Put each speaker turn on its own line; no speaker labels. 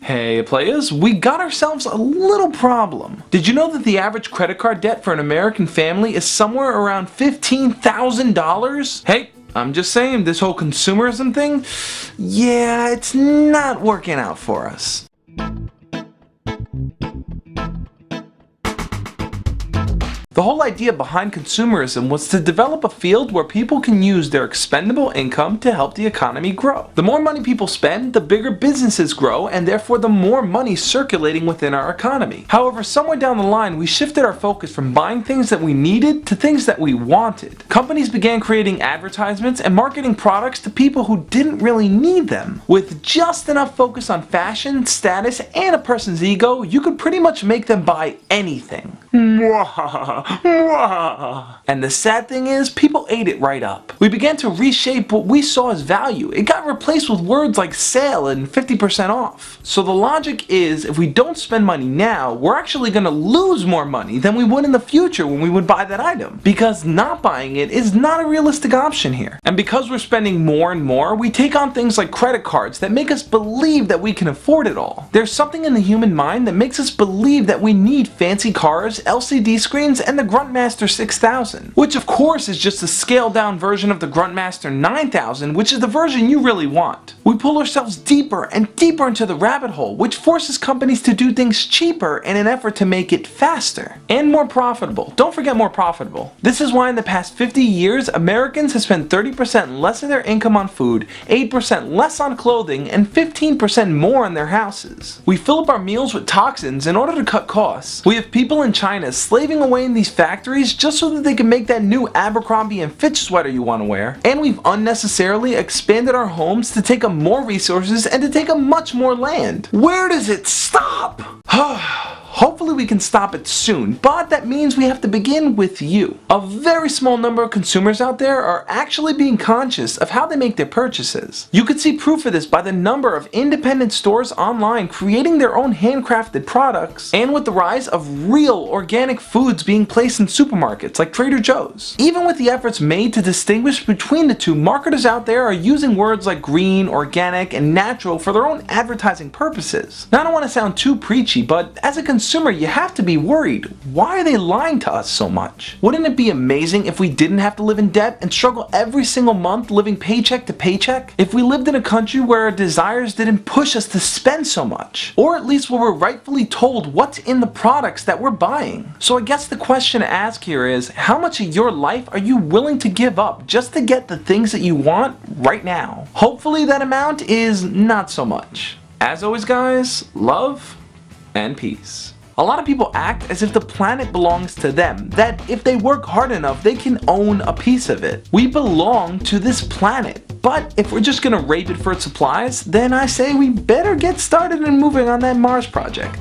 Hey players, we got ourselves a little problem. Did you know that the average credit card debt for an American family is somewhere around $15,000? Hey, I'm just saying, this whole consumerism thing, yeah, it's not working out for us. The whole idea behind consumerism was to develop a field where people can use their expendable income to help the economy grow. The more money people spend, the bigger businesses grow, and therefore the more money circulating within our economy. However, somewhere down the line, we shifted our focus from buying things that we needed to things that we wanted. Companies began creating advertisements and marketing products to people who didn't really need them. With just enough focus on fashion, status, and a person's ego, you could pretty much make them buy anything. And the sad thing is, people ate it right up. We began to reshape what we saw as value. It got replaced with words like sale and 50% off. So the logic is, if we don't spend money now, we're actually going to lose more money than we would in the future when we would buy that item. Because not buying it is not a realistic option here. And because we're spending more and more, we take on things like credit cards that make us believe that we can afford it all. There's something in the human mind that makes us believe that we need fancy cars, LCD screens, and the Gruntmaster 6000, which of course is just a scaled down version of the Gruntmaster 9000, which is the version you really want. We pull ourselves deeper and deeper into the rabbit hole, which forces companies to do things cheaper in an effort to make it faster and more profitable. Don't forget more profitable. This is why in the past 50 years, Americans have spent 30% less of their income on food, 8% less on clothing, and 15% more on their houses. We fill up our meals with toxins in order to cut costs. We have people in China slaving away in these factories just so that they can make that new Abercrombie and Fitch sweater you want to wear. And we've unnecessarily expanded our homes to take up more resources and to take up much more land. Where does it stop? Hopefully we can stop it soon, but that means we have to begin with you. A very small number of consumers out there are actually being conscious of how they make their purchases. You could see proof of this by the number of independent stores online creating their own handcrafted products, and with the rise of real organic foods being placed in supermarkets like Trader Joe's. Even with the efforts made to distinguish between the two, marketers out there are using words like green, organic, and natural for their own advertising purposes. Now I don't want to sound too preachy, but as a consumer, you have to be worried. Why are they lying to us so much? Wouldn't it be amazing if we didn't have to live in debt and struggle every single month living paycheck to paycheck? If we lived in a country where our desires didn't push us to spend so much? Or at least where we're rightfully told what's in the products that we're buying? So I guess the question to ask here is, how much of your life are you willing to give up just to get the things that you want right now? Hopefully that amount is not so much. As always guys, love and peace. A lot of people act as if the planet belongs to them, that if they work hard enough, they can own a piece of it. We belong to this planet, but if we're just gonna rape it for its supplies, then I say we better get started in moving on that Mars project.